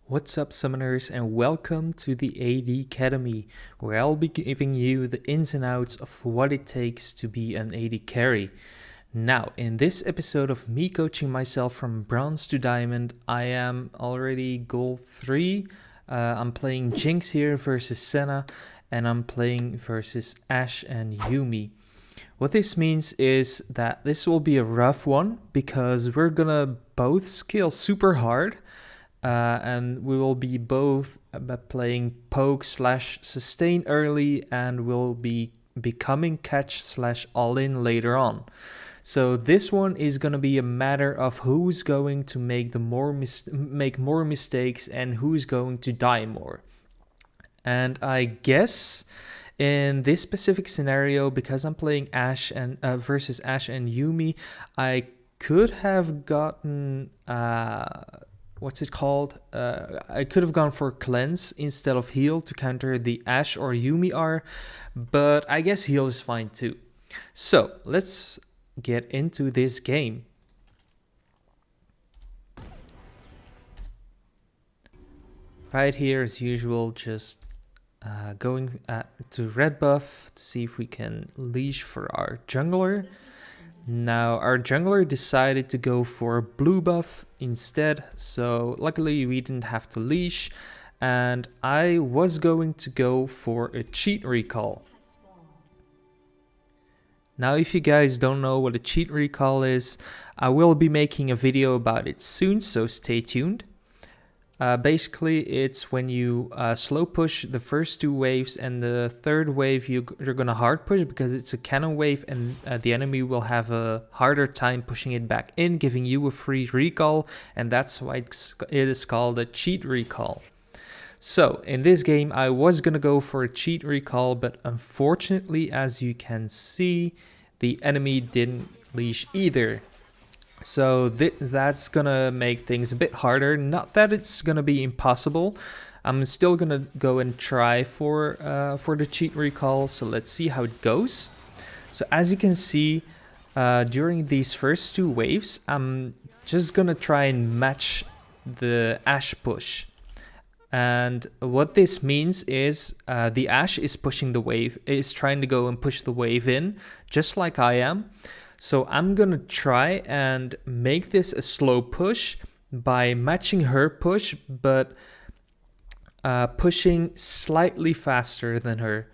What's up, summoners, and welcome to the AD Academy, where I'll be giving you the ins and outs of what it takes to be an AD carry. Now, in this episode of me coaching myself from bronze to diamond, I am already gold 3. I'm playing Jinx here versus Senna, and I'm playing versus Ashe and Yuumi. What this means is that this will be a rough one because we're gonna both skill super hard. And we will be both playing poke / sustain early, and we'll be becoming catch / all in later on. So this one is going to be a matter of who's going to make make more mistakes and who's going to die more. And I guess in this specific scenario, because I'm playing Ashe and versus Ashe and Yuumi, I could have gotten what's it called? I could have gone for cleanse instead of heal to counter the Ashe or Yuumi R, but I guess heal is fine too. So let's get into this game. Right here, as usual, just going to red buff to see if we can leash for our jungler. Now, our jungler decided to go for blue buff instead, so luckily we didn't have to leash, and I was going to go for a cheat recall. Now, if you guys don't know what a cheat recall is, I will be making a video about it soon, so stay tuned. Basically, it's when you slow push the first 2 waves, and the third wave you're going to hard push because it's a cannon wave, and the enemy will have a harder time pushing it back in, giving you a free recall, and that's why it is called a cheat recall. So in this game, I was going to go for a cheat recall, but unfortunately, as you can see, the enemy didn't leash either. So that's gonna make things a bit harder. Not that it's gonna be impossible. I'm still gonna go and try for the cheat recall. So let's see how it goes. So as you can see, during these first 2 waves, I'm just gonna try and match the Ashe push. And what this means is the Ashe is pushing the wave, is trying to go and push the wave in, just like I am. So I'm gonna try and make this a slow push by matching her push, but pushing slightly faster than her.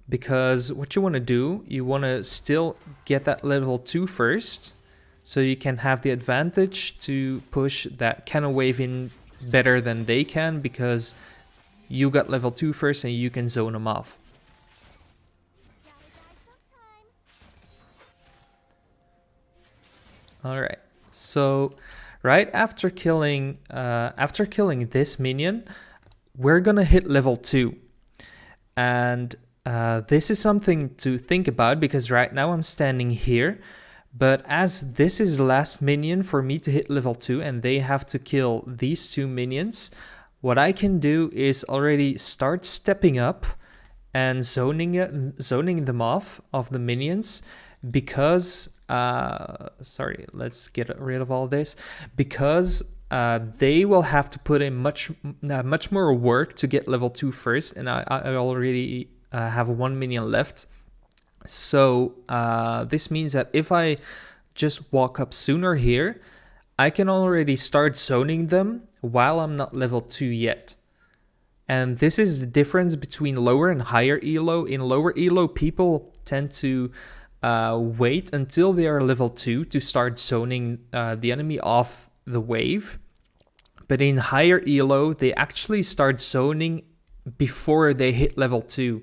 Because what you want to do, you want to still get that level 2 first, so you can have the advantage to push that cannon wave in better than they can, because you got level 2 first and you can zone them off. Alright, so right after killing this minion, we're gonna hit level 2. And this is something to think about, because right now I'm standing here, but as this is the last minion for me to hit level 2 and they have to kill these 2 minions, what I can do is already start stepping up and zoning them off of the minions, because sorry, let's get rid of all this, because they will have to put in much more work to get level 2 first, and I already have 1 minion left. So this means that if I just walk up sooner here, I can already start zoning them while I'm not level 2 yet. And this is the difference between lower and higher elo. In lower elo, people tend to wait until they are level 2 to start zoning the enemy off the wave. But in higher elo, they actually start zoning before they hit level 2.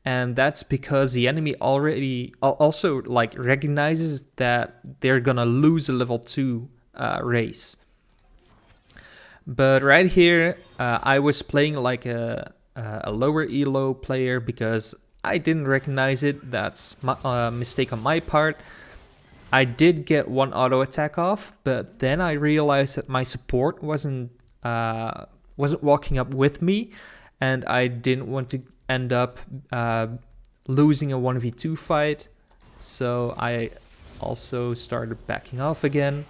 And that's because the enemy already also like recognizes that they're gonna lose a level 2 race. But right here, I was playing like a lower elo player because I didn't recognize it. That's a mistake on my part. I did get 1 auto attack off, but then I realized that my support wasn't walking up with me, and I didn't want to end up losing a 1v2 fight. So I also started backing off again.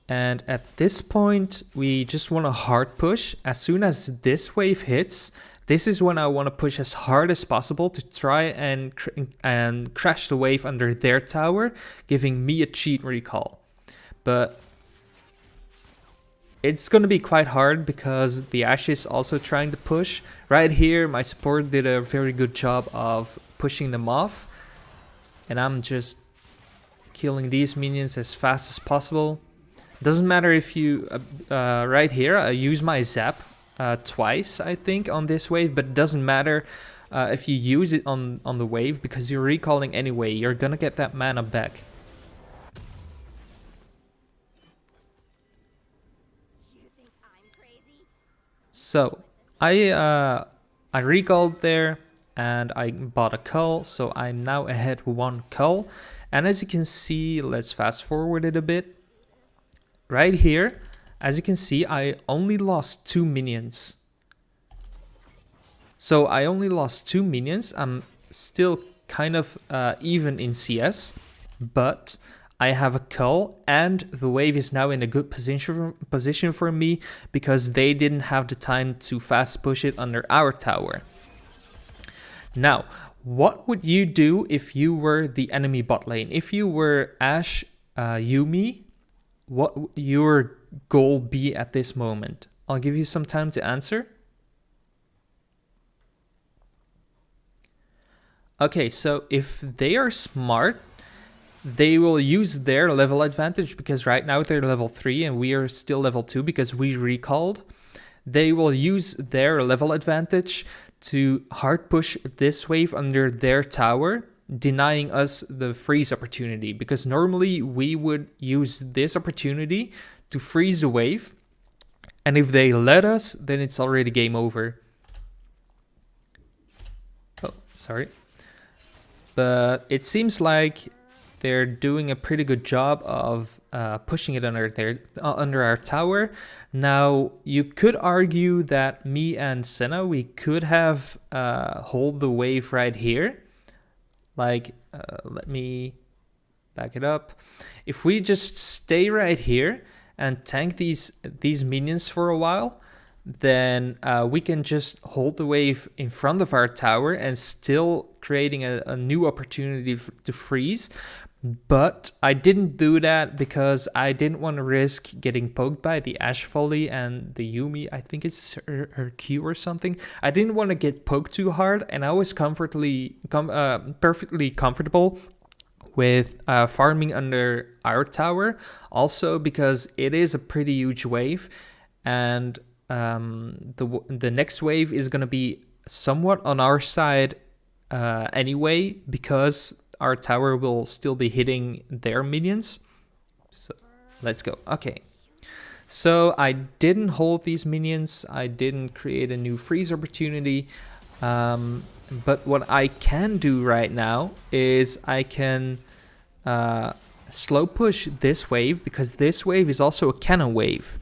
And at this point, we just want to hard push. As soon as this wave hits, this is when I want to push as hard as possible to try and crash the wave under their tower, giving me a cheat recall. But it's going to be quite hard because the Ashe is also trying to push. Right here, my support did a very good job of pushing them off. And I'm just killing these minions as fast as possible. Doesn't matter if you, right here, I use my zap twice, I think, on this wave, but it doesn't matter if you use it on the wave because you're recalling anyway. You're gonna get that mana back. So, I recalled there and I bought a cull, so I'm now ahead 1 cull. And as you can see, let's fast forward it a bit. Right here, as you can see, I only lost 2 minions. So I only lost 2 minions. I'm still kind of even in CS, but I have a cull and the wave is now in a good position for me because they didn't have the time to fast push it under our tower. Now, what would you do if you were the enemy bot lane? If you were Ashe, Yuumi, what would your goal be at this moment? I'll give you some time to answer. Okay, so if they are smart, they will use their level advantage because right now they're level 3 and we are still level 2 because we recalled. They will use their level advantage to hard push this wave under their tower, denying us the freeze opportunity, because normally we would use this opportunity to freeze the wave, and if they let us, then it's already game over. Oh, sorry. But it seems like they're doing a pretty good job of pushing it under our tower. Now, you could argue that me and Senna, we could have hold the wave right here. Like, let me back it up. If we just stay right here and tank these minions for a while, then we can just hold the wave in front of our tower and still creating a new opportunity to freeze. But I didn't do that because I didn't want to risk getting poked by the Ashe Volley and the Yuumi. I think it's her Q or something. I didn't want to get poked too hard, and I was perfectly comfortable with farming under our tower. Also because it is a pretty huge wave, and the next wave is going to be somewhat on our side anyway, because our tower will still be hitting their minions. So let's go. Okay, so I didn't hold these minions, I didn't create a new freeze opportunity, but what I can do right now is I can slow push this wave, because this wave is also a cannon wave.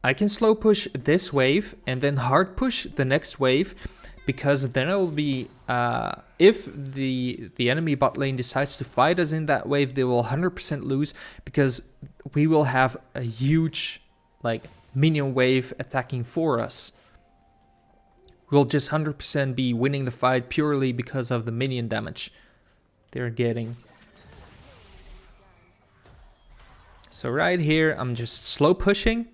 I can slow push this wave and then hard push the next wave, because then it will be, if the enemy bot lane decides to fight us in that wave, they will 100% lose, because we will have a huge minion wave attacking for us. We'll just 100% be winning the fight purely because of the minion damage they're getting. So right here, I'm just slow pushing.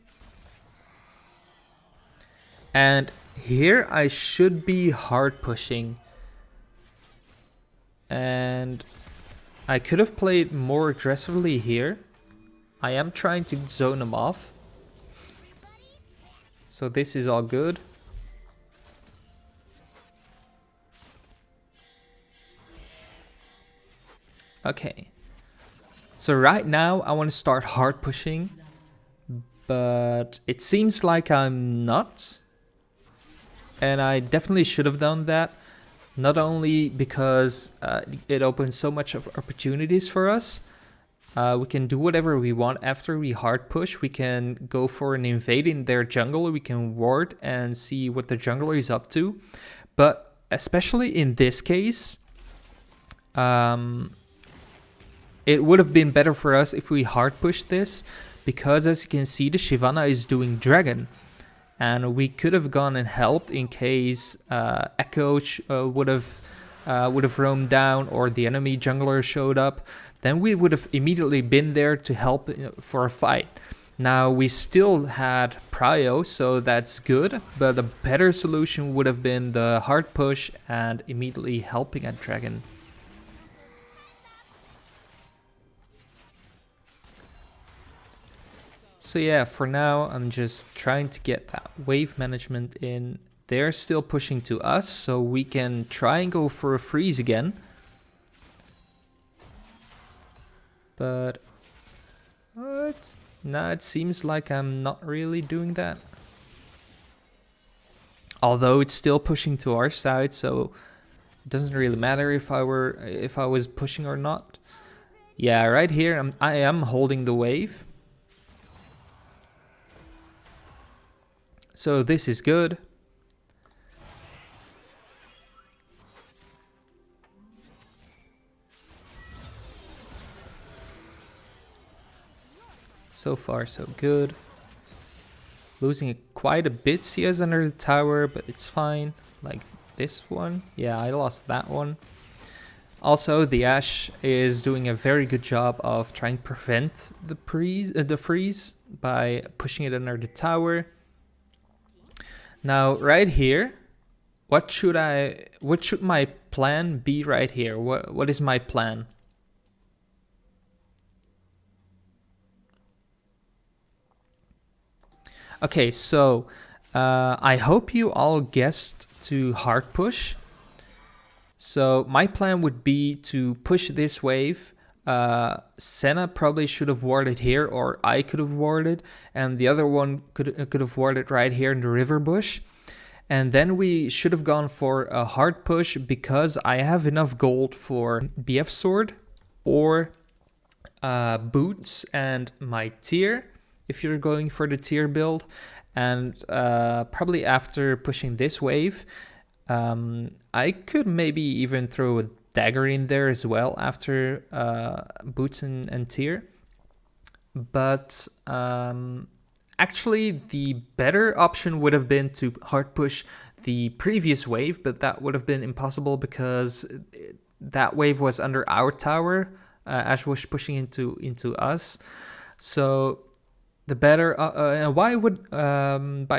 And here I should be hard pushing. And I could have played more aggressively here. I am trying to zone them off. So this is all good. Okay. So right now I want to start hard pushing, but it seems like I'm not. And I definitely should have done that. Not only because it opens so much of opportunities for us. We can do whatever we want after we hard push. We can go for an invade in their jungle. We can ward and see what the jungler is up to. But especially in this case, it would have been better for us if we hard pushed this, because as you can see, the Shyvana is doing Dragon. And we could have gone and helped in case Echo would have roamed down, or the enemy jungler showed up. Then we would have immediately been there to help for a fight. Now we still had prio, so that's good, but the better solution would have been the hard push and immediately helping at Dragon. So yeah, for now I'm just trying to get that wave management in. They're still pushing to us, so we can try and go for a freeze again. But it seems like I'm not really doing that. Although it's still pushing to our side, so it doesn't really matter if I was pushing or not. Yeah, right here I am holding the wave. So this is good. So far so good. Losing quite a bit CS under the tower, but it's fine. Like this one. Yeah, I lost that one. Also, the Ashe is doing a very good job of trying to prevent the freeze by pushing it under the tower. Now, right here, what should my plan be right here? What is my plan? Okay, so I hope you all guessed to hard push. So my plan would be to push this wave. Senna probably should have warded here, or I could have warded, and the other one could have warded right here in the river bush. And then we should have gone for a hard push, because I have enough gold for BF sword or boots and my tier, if you're going for the tier build. And probably after pushing this wave, I could maybe even throw a dagger in there as well after boots and tier. But actually the better option would have been to hard push the previous wave, but that would have been impossible because that wave was under our tower. Ashe was pushing into us. So the better by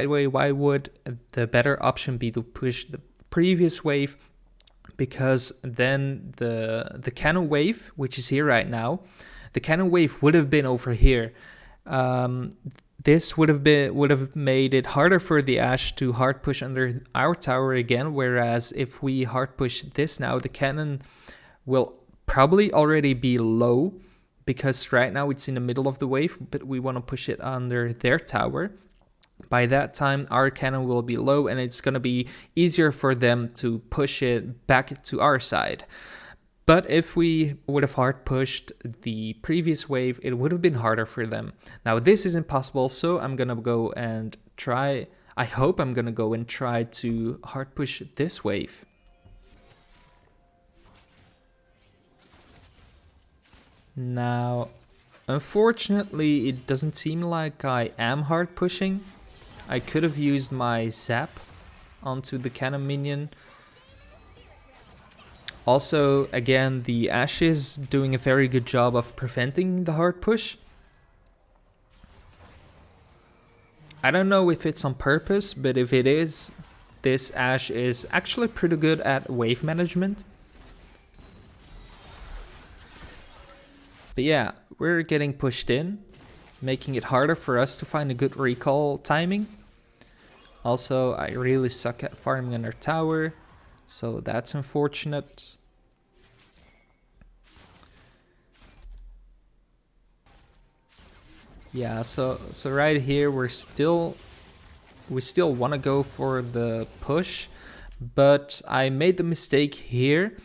the way, why would the better option be to push the previous wave? Because then the cannon wave, which is here right now, the cannon wave would have been over here. This would have made it harder for the Ashe to hard push under our tower again. Whereas if we hard push this now, the cannon will probably already be low, because right now it's in the middle of the wave, but we want to push it under their tower. By that time, our cannon will be low, and it's going to be easier for them to push it back to our side. But if we would have hard pushed the previous wave, it would have been harder for them. Now this is impossible, so I'm going to go and try. I hope I'm going to go and try to hard push this wave. Now, unfortunately, it doesn't seem like I am hard pushing. I could have used my zap onto the cannon minion. Also, again, the Ashe is doing a very good job of preventing the hard push. I don't know if it's on purpose, but if it is, this Ashe is actually pretty good at wave management. But yeah, we're getting pushed in, making it harder for us to find a good recall timing. Also, I really suck at farming under tower, so that's unfortunate. Yeah, so right here we still want to go for the push, but I made the mistake here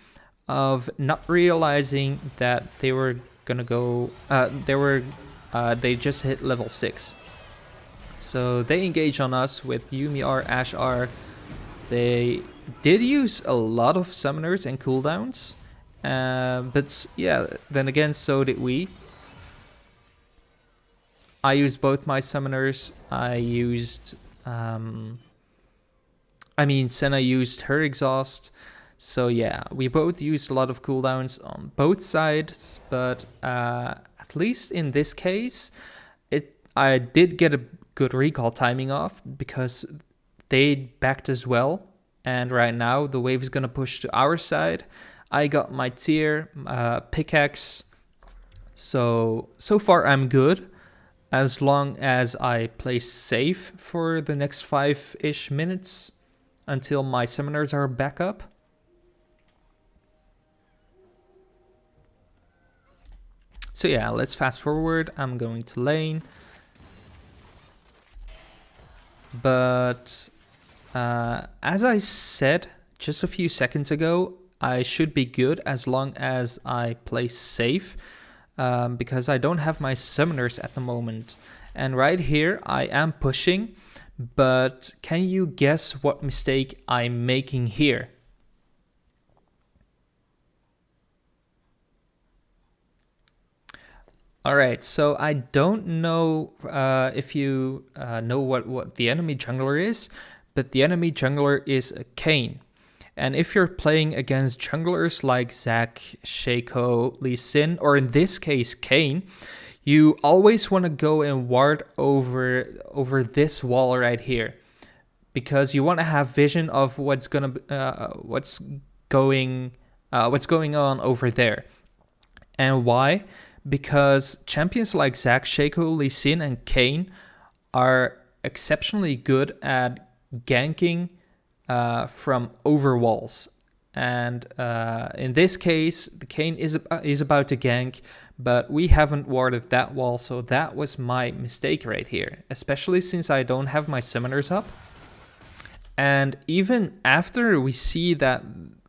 of not realizing that they were gonna go. They just hit level 6. So they engage on us with Yuumi R, Ashe R. They did use a lot of summoners and cooldowns, But yeah, then again, so did we. I used both my summoners. Senna used her exhaust. So yeah, we both used a lot of cooldowns on both sides, but at least in this case, I did get a good recall timing off because they backed as well. And right now the wave is gonna push to our side. I got my tier pickaxe. So far I'm good as long as I play safe for the next 5-ish minutes until my summoners are back up. So yeah, let's fast forward. I'm going to lane. But as I said just a few seconds ago, I should be good as long as I play safe, because I don't have my summoners at the moment. And right here I am pushing, but can you guess what mistake I'm making here? Alright, so I don't know if you know what the enemy jungler is, but the enemy jungler is a Kayn. And if you're playing against junglers like Zac, Shaco, Lee Sin, or in this case Kayn, you always want to go and ward over this wall right here, because you want to have vision of what's going on over there. And why? Because champions like Zac, Shaco, Lee Sin, and Kayn are exceptionally good at ganking from over walls. And in this case, the Kayn is about to gank, but we haven't warded that wall, so that was my mistake right here, especially since I don't have my summoners up. And even after we see that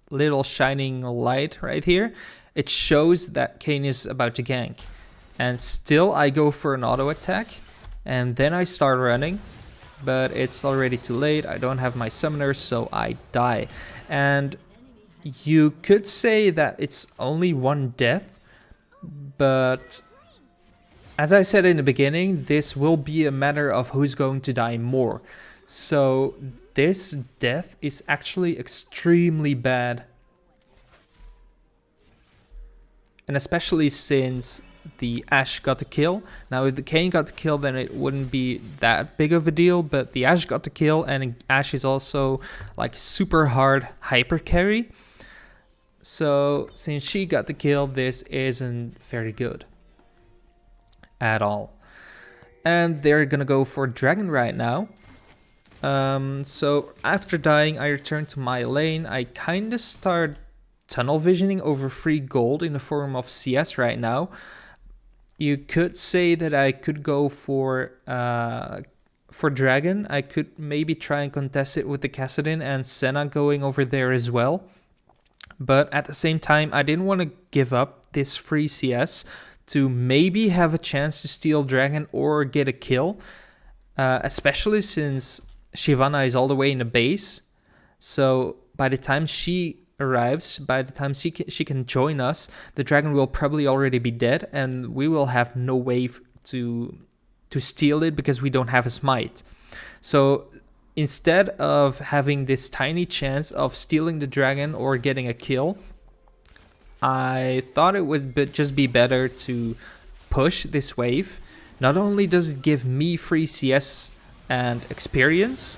little shining light right here, it shows that Kayn is about to gank. And still I go for an auto attack, and then I start running, but it's already too late. I don't have my summoners, so I die. And you could say that it's only one death, but as I said in the beginning, this will be a matter of who's going to die more. So this death is actually extremely bad. And especially since the Ashe got the kill. Now if the Kayn got the kill, then it wouldn't be that big of a deal, but the Ashe got the kill, and Ashe is also like super hard hyper carry. So since she got the kill, this isn't very good at all. And they're gonna go for Dragon right now. So after dying, I return to my lane. I kinda start tunnel visioning over free gold in the form of CS right now. You could say that I could go for Dragon. I could maybe try and contest it with the Kassadin and Senna going over there as well. But at the same time, I didn't want to give up this free CS to maybe have a chance to steal Dragon or get a kill, especially since Shyvana is all the way in the base. So by the time she arrives, by the time she can join us, the Dragon will probably already be dead, and we will have no way to steal it because we don't have a smite. So instead of having this tiny chance of stealing the Dragon or getting a kill, I thought it would just be better to push this wave. Not only does it give me free CS and experience,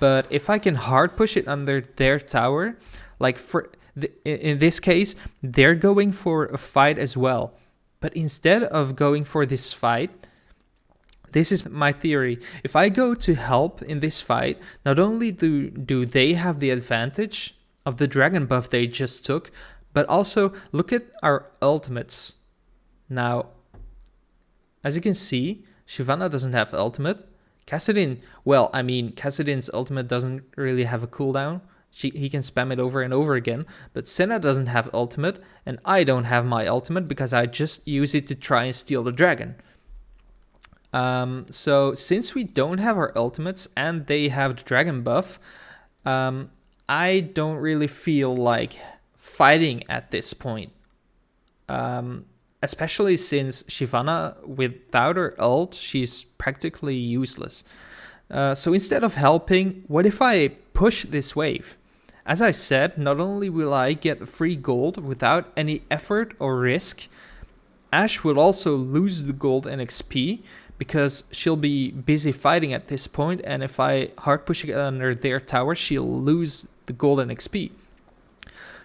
but if I can hard push it under their tower, like in this case, they're going for a fight as well. But instead of going for this fight, this is my theory. If I go to help in this fight, not only do they have the advantage of the Dragon buff they just took, but also look at our ultimates. Now, as you can see, Shyvana doesn't have ultimate. Kassadin, well, I mean, Kassadin's ultimate doesn't really have a cooldown. He can spam it over and over again, but Senna doesn't have ultimate, and I don't have my ultimate because I just use it to try and steal the Dragon. So since we don't have our ultimates and they have the Dragon buff, I don't really feel like fighting at this point. Especially since Shyvana, without her ult, she's practically useless. So instead of helping, what if I push this wave? As I said, not only will I get free gold without any effort or risk, Ashe will also lose the gold and XP because she'll be busy fighting at this point, and if I hard push it under their tower, she'll lose the gold and XP.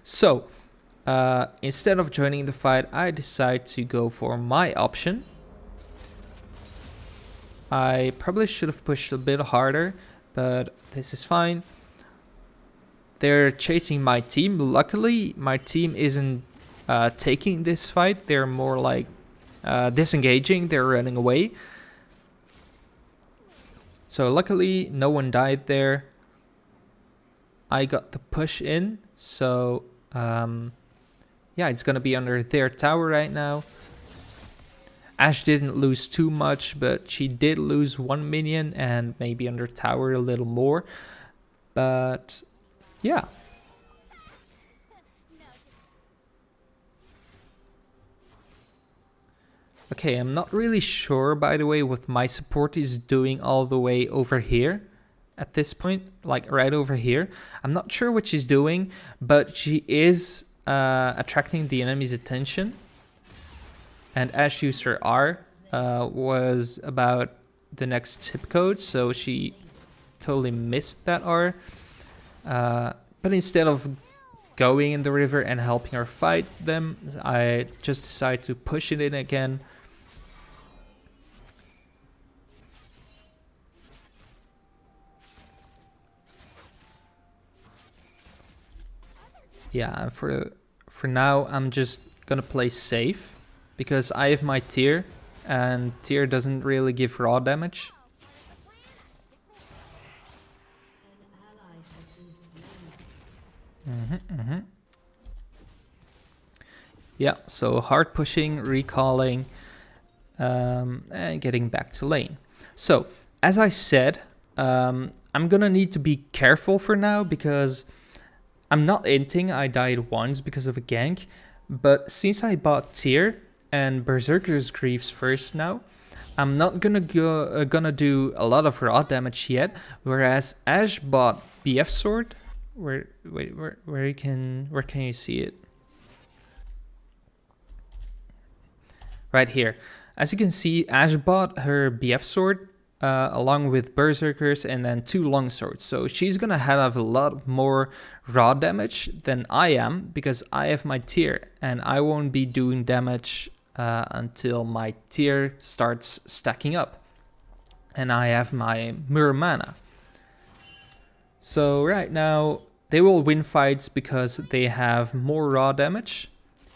So, instead of joining the fight, I decide to go for my option. I probably should have pushed a bit harder, but this is fine. They're chasing my team. Luckily, my team isn't taking this fight. They're more like disengaging. They're running away. So luckily, no one died there. I got the push in. So yeah, it's gonna be under their tower right now. Ashe didn't lose too much, but she did lose 1 minion and maybe under tower a little more. But yeah. Okay, I'm not really sure, by the way, what my support is doing all the way over here at this point, like right over here. I'm not sure what she's doing, but she is attracting the enemy's attention. And Ashe used her R, was about the next zip code, so she totally missed that R. But instead of going in the river and helping her fight them, I just decided to push it in again. Yeah, for now, I'm just gonna play safe because I have my tier, and tier doesn't really give raw damage. Yeah, so hard pushing, recalling, and getting back to lane. So, as I said, I'm gonna need to be careful for now because I'm not inting. I died once because of a gank, but since I bought tier and Berserker's Greaves first now, I'm not gonna do a lot of raw damage yet. Whereas Ashe bought BF sword. Where can you see it? Right here. As you can see, Ashe bought her BF sword along with Berserkers and then 2 long swords. So she's gonna have a lot more raw damage than I am because I have my tier and I won't be doing damage until my tier starts stacking up. And I have my mirror mana. So right now they will win fights because they have more raw damage.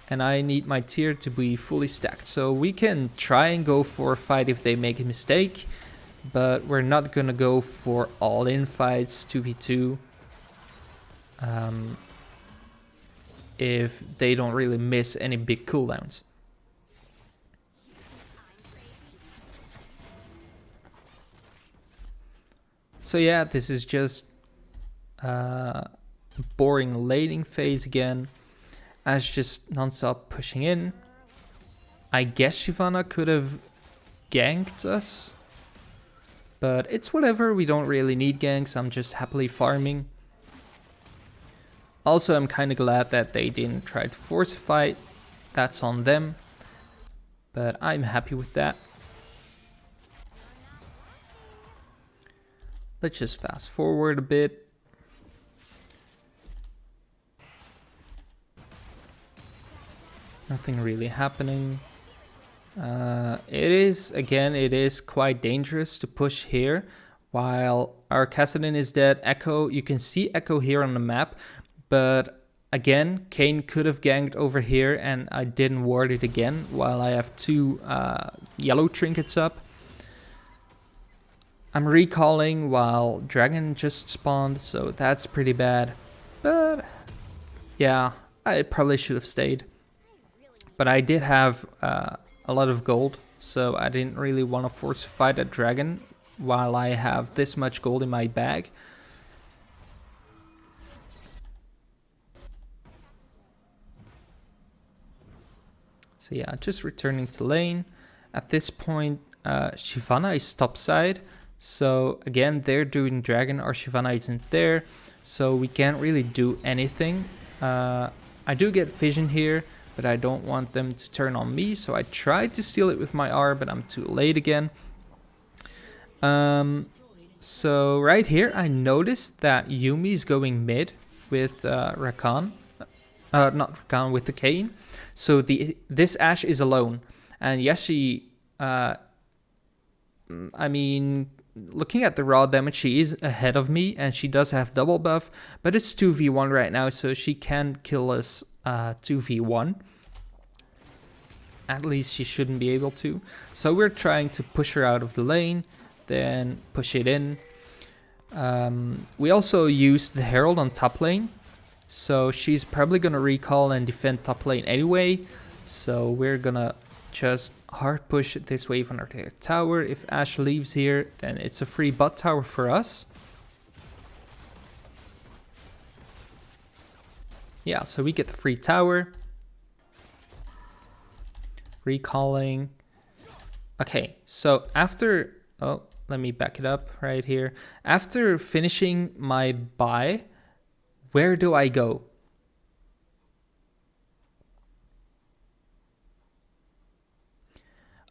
And I need my tier to be fully stacked. So we can try and go for a fight if they make a mistake. But we're not gonna go for all-in fights, 2v2. If they don't really miss any big cooldowns. So yeah, this is just boring laning phase again. Ashe just non-stop pushing in. I guess Shyvana could have ganked us. But it's whatever, we don't really need ganks, I'm just happily farming. Also, I'm kind of glad that they didn't try to force a fight. That's on them. But I'm happy with that. Let's just fast forward a bit. Nothing really happening. It is quite dangerous to push here. While our Kassadin is dead, Echo, you can see Echo here on the map. But again, Kayn could have ganked over here and I didn't ward it again while I have 2 yellow trinkets up. I'm recalling while Dragon just spawned, so that's pretty bad. But yeah, I probably should have stayed. But I did have a lot of gold, so I didn't really want to force fight a dragon while I have this much gold in my bag. So yeah, just returning to lane. At this point, Shyvana is topside. So again, they're doing dragon, our Shyvana isn't there. So we can't really do anything. I do get vision here, but I don't want them to turn on me. So I tried to steal it with my R, but I'm too late again. So right here, I noticed that Yuumi is going mid with Rakan. Not Rakan, with the Kayn. So this Ashe is alone. And Yashi, I mean, looking at the raw damage, she is ahead of me, and she does have double buff, but it's 2v1 right now, so she can kill us 2v1. At least she shouldn't be able to. So we're trying to push her out of the lane, then push it in. We also used the Herald on top lane, so she's probably gonna recall and defend top lane anyway. So we're gonna just hard push this wave on our tower. If Ashe leaves here, then it's a free bot tower for us. Yeah, so we get the free tower. Recalling. Okay, so after... Oh, let me back it up right here. After finishing my buy, where do I go?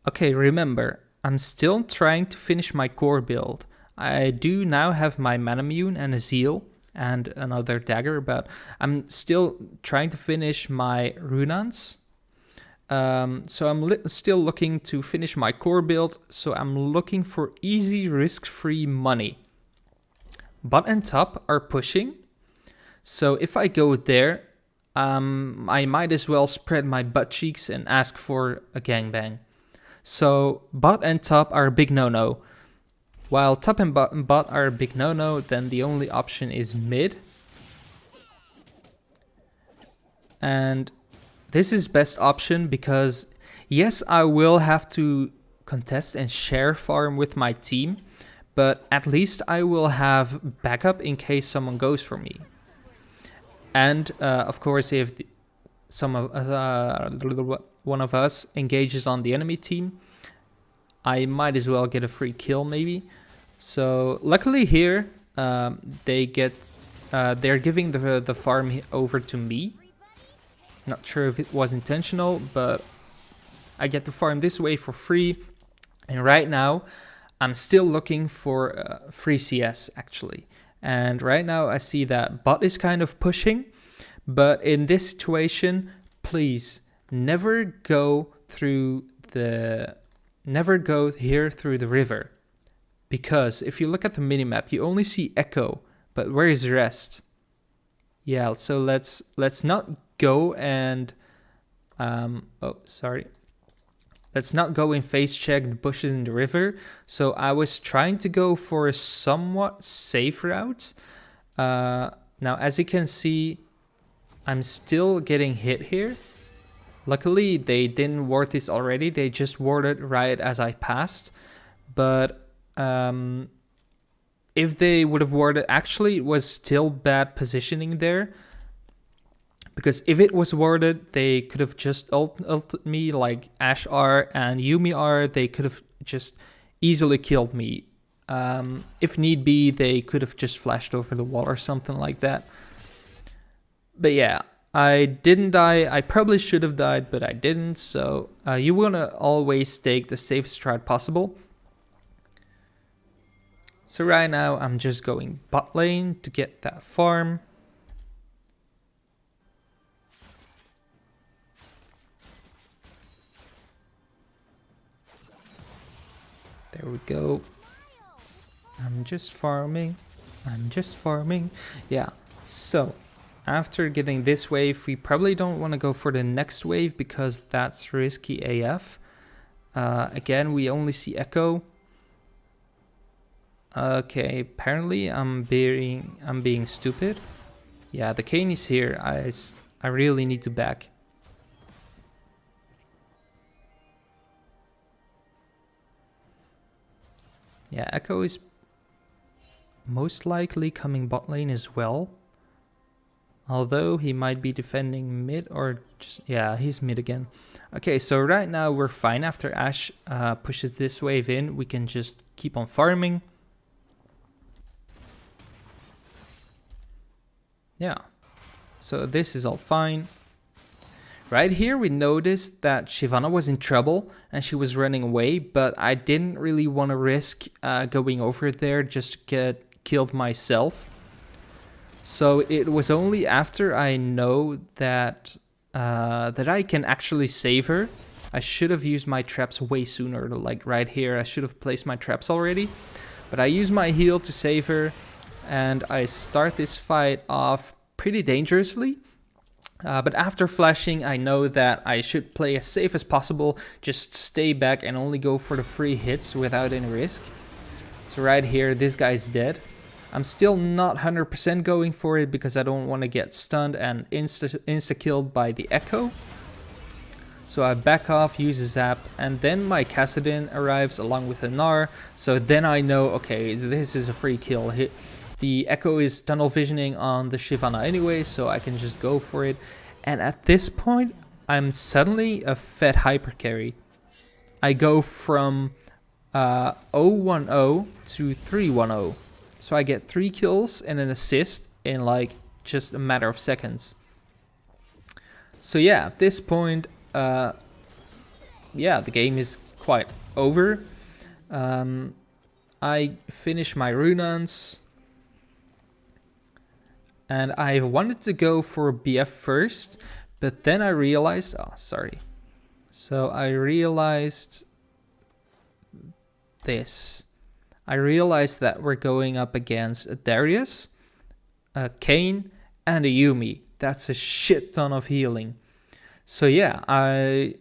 Okay, remember, I'm still trying to finish my core build. I do now have my Manamune and a Zeal and another dagger, but I'm still trying to finish my Runans. So I'm still looking to finish my core build, so I'm looking for easy, risk-free money. Bot and top are pushing, so if I go there, I might as well spread my butt cheeks and ask for a gangbang. So bot and top are a big no-no. While top and bot are a big no-no, then the only option is mid. And this is best option because, yes, I will have to contest and share farm with my team, but at least I will have backup in case someone goes for me. And of course, if one of us engages on the enemy team, I might as well get a free kill maybe. So luckily here, they're giving the farm over to me. Not sure if it was intentional, but I get to farm this way for free. And right now, I'm still looking for free CS actually. And right now I see that bot is kind of pushing, but in this situation, please never go here through the river. Because if you look at the minimap, you only see Echo, but where is the rest? Yeah, so let's not go and let's not go and face check the bushes in the river. So I was trying to go for a somewhat safe route. Now, as you can see, I'm still getting hit here. Luckily, they didn't ward this already. They just warded right as I passed. But if they would have warded, actually, it was still bad positioning there. Because if it was warded, they could have just ulted me like Ashe R and Yuumi R. They could have just easily killed me. If need be, they could have just flashed over the wall or something like that. But yeah, I didn't die. I probably should have died, but I didn't. So you want to always take the safest route possible. So right now, I'm just going bot lane to get that farm. There we go. I'm just farming. Yeah, so after getting this wave, we probably don't want to go for the next wave because that's risky AF. Again, we only see Echo. Okay, apparently I'm being stupid. Yeah, the Kayn is here. I really need to back. Yeah, Echo is most likely coming bot lane as well. Although he might be defending mid or just, yeah, he's mid again. Okay, so right now we're fine. After Ashe pushes this wave in, we can just keep on farming. Yeah, so this is all fine. Right here we noticed that Shyvana was in trouble and she was running away, but I didn't really want to risk going over there just to get killed myself. So it was only after I know that that I can actually save her. I should have used my traps way sooner, like right here. I should have placed my traps already. But I use my heal to save her, and I start this fight off pretty dangerously. But after flashing, I know that I should play as safe as possible, just stay back and only go for the free hits without any risk. So right here, this guy's dead. I'm still not 100% going for it because I don't want to get stunned and insta-killed by the Echo. So I back off, use a zap, and then my Kassadin arrives along with a Gnar. So then I know, okay, this is a free kill. The Echo is tunnel visioning on the Shyvana anyway, so I can just go for it. And at this point, I'm suddenly a fed hyper carry. I go from 0-1-0 to 3-1-0. So I get 3 kills and an assist in like just a matter of seconds. So yeah, at this point, yeah, the game is quite over. I finish my Runans. And I wanted to go for BF first, but then I realized, oh, sorry. So I realized this. I realized that we're going up against a Darius, a Kayn, and a Yuumi. That's a shit ton of healing. So yeah, I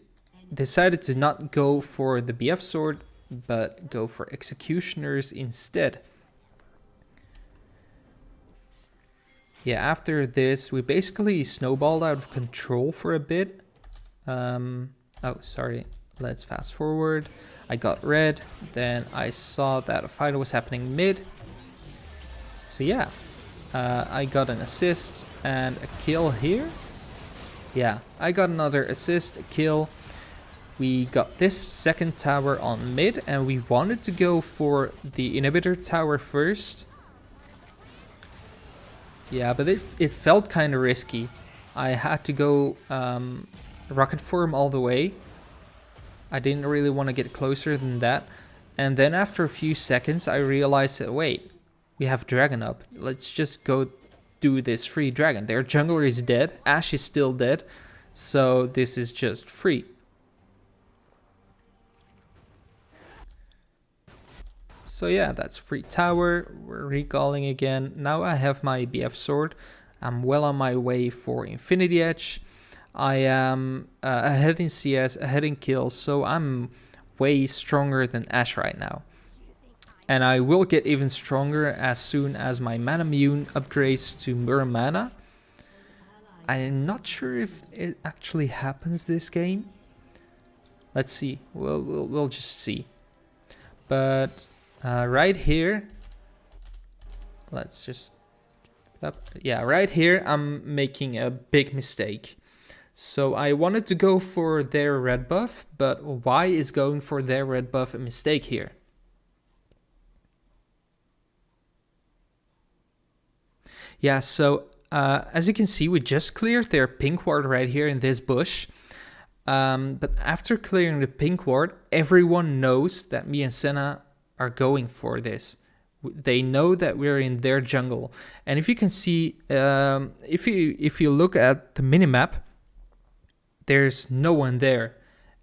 decided to not go for the BF sword, but go for executioners instead. Yeah, after this, we basically snowballed out of control for a bit. Oh, sorry. Let's fast forward. I got red. Then I saw that a fight was happening mid. So yeah, I got an assist and a kill here. Yeah, I got another assist, a kill. We got this second tower on mid, and we wanted to go for the inhibitor tower first. Yeah, but it felt kind of risky. I had to go rocket form all the way. I didn't really want to get closer than that. And then after a few seconds, I realized that, wait, we have dragon up. Let's just go do this free dragon. Their jungler is dead. Ashe is still dead. So this is just free. So yeah, that's free tower. We're recalling again. Now I have my BF sword. I'm well on my way for Infinity Edge. I am ahead in CS, ahead in kills, so I'm way stronger than Ashe right now. And I will get even stronger as soon as my mana immune upgrades to Muramana. I'm not sure if it actually happens this game. Let's see. We'll just see. But right here, let's just up. Yeah, right here I'm making a big mistake. So I wanted to go for their red buff, but why is going for their red buff a mistake here? Yeah, so as you can see, we just cleared their pink ward right here in this bush. But after clearing the pink ward, everyone knows that me and Senna are going for this. They know that we're in their jungle. And if you can see, if you look at the minimap, there's no one there.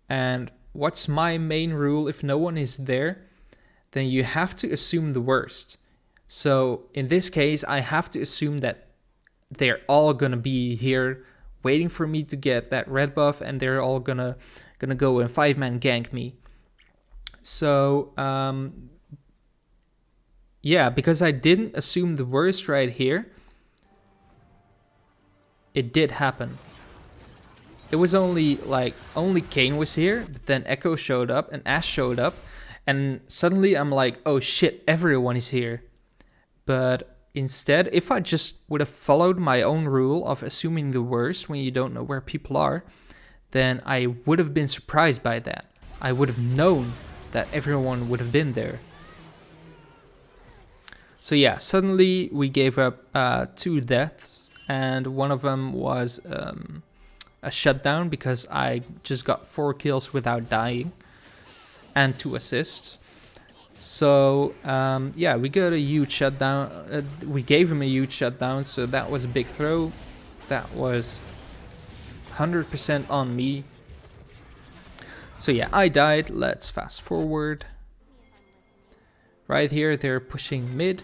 And what's my main rule? If no one is there, then you have to assume the worst. So in this case, I have to assume that they're all gonna be here waiting for me to get that red buff, and they're all gonna go and 5-man gank me. So yeah, because I didn't assume the worst right here, it did happen. It was only Kayn was here, but then Echo showed up and Ashe showed up, and suddenly I'm like, oh shit, everyone is here. But instead, if I just would have followed my own rule of assuming the worst when you don't know where people are, then I would have been surprised by that. I would have known that everyone would have been there. So yeah, suddenly we gave up 2 deaths, and one of them was a shutdown because I just got 4 kills without dying, and 2 assists. So yeah, we got a huge shutdown. We gave him a huge shutdown, so that was a big throw. That was 100% on me. So yeah, I died. Let's fast forward. Right here, they're pushing mid.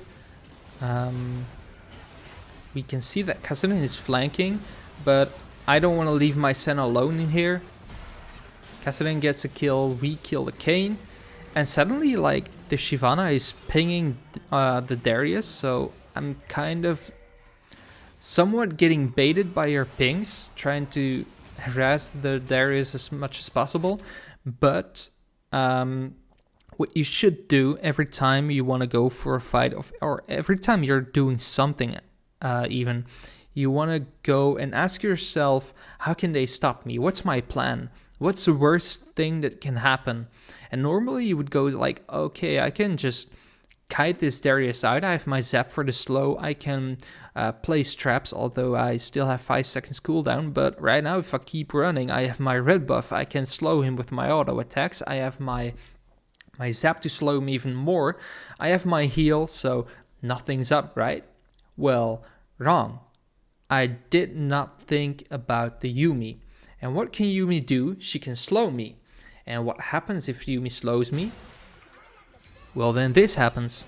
We can see that Kassadin is flanking, but I don't want to leave my Senna alone in here. Kassadin gets a kill, we kill the Kayn, and suddenly like the Shyvana is pinging the Darius, so I'm kind of somewhat getting baited by your pings, trying to harass the Darius as much as possible. But what you should do every time you want to go for a fight, or every time you're doing something even, you want to go and ask yourself, how can they stop me? What's my plan? What's the worst thing that can happen? And normally you would go like, okay, I can just kite this Darius out. I have my zap for the slow. I can place traps, although I still have 5 seconds cooldown. But right now, if I keep running, I have my red buff. I can slow him with my auto attacks. I have my zap to slow him even more. I have my heal, so nothing's up, right? Well, wrong. I did not think about the Yuumi. And what can Yuumi do? She can slow me. And what happens if Yuumi slows me? Well, then this happens.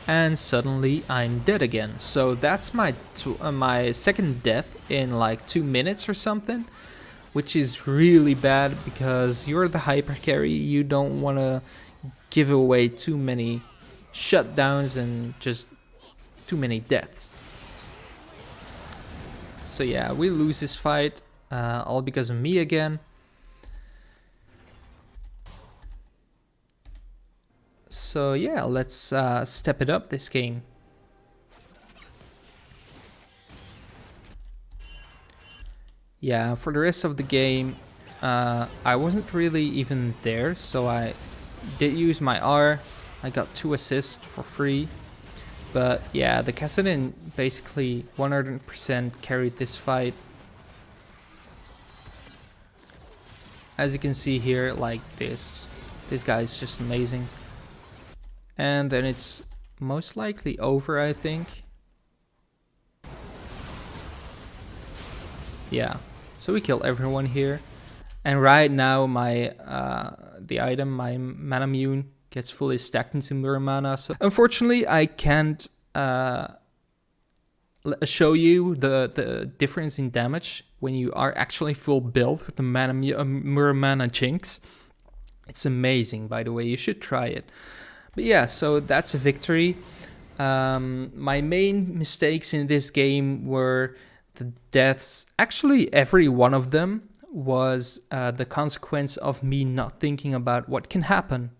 And suddenly I'm dead again. So that's my second death in like 2 minutes or something, which is really bad because you're the hyper carry. You don't want to give away too many shutdowns and just too many deaths. So yeah, we lose this fight, all because of me again. So yeah, let's step it up this game. Yeah, for the rest of the game, I wasn't really even there, so I did use my R. I got 2 assists for free. But yeah, the Kassadin basically 100% carried this fight. As you can see here, like this guy is just amazing. And then it's most likely over, I think. Yeah, so we kill everyone here. And right now my the item, my Manamune, gets fully stacked into mirror mana. So unfortunately I can't show you the difference in damage when you are actually full build with the mirror mana Jinx. It's amazing, by the way, you should try it. But yeah, so that's a victory. My main mistakes in this game were the deaths. Actually, every one of them was the consequence of me not thinking about what can happen.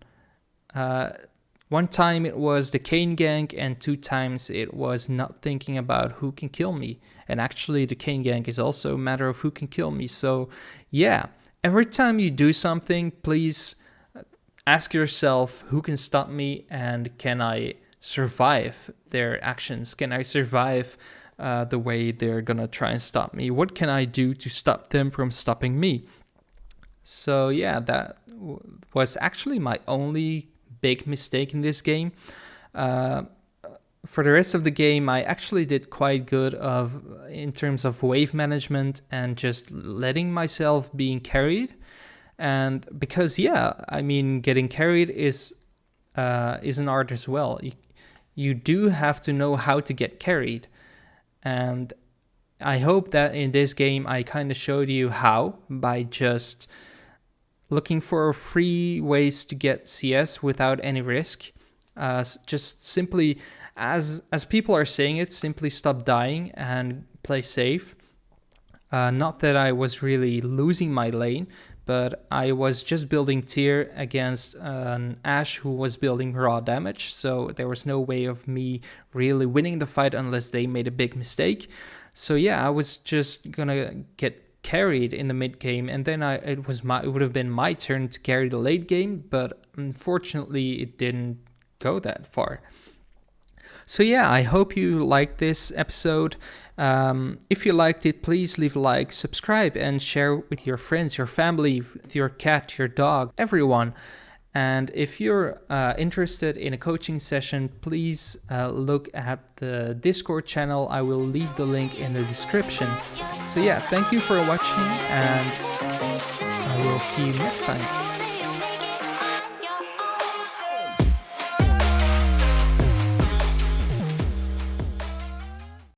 One time it was the Kayn gank, and 2 times it was not thinking about who can kill me. And actually the Kayn gank is also a matter of who can kill me. So yeah, every time you do something, please ask yourself, who can stop me, and can I survive their actions? Can I survive the way they're gonna try and stop me? What can I do to stop them from stopping me? So yeah, that was actually my only big mistake in this game. For the rest of the game, I actually did quite good in terms of wave management and just letting myself being carried. And because yeah, I mean, getting carried is an art as well. You do have to know how to get carried, and I hope that in this game I kind of showed you how, by just looking for free ways to get CS without any risk. Just simply, as people are saying it, simply stop dying and play safe. Not that I was really losing my lane, but I was just building tier against an Ashe who was building raw damage, so there was no way of me really winning the fight unless they made a big mistake. So yeah, I was just gonna get carried in the mid game, and then it would have been my turn to carry the late game, but unfortunately it didn't go that far. So yeah, I hope you liked this episode. If you liked it, please leave a like, subscribe, and share with your friends, your family, with your cat, your dog, everyone. And if you're interested in a coaching session, please look at the Discord channel. I will leave the link in the description. So yeah, thank you for watching, and I will see you next time.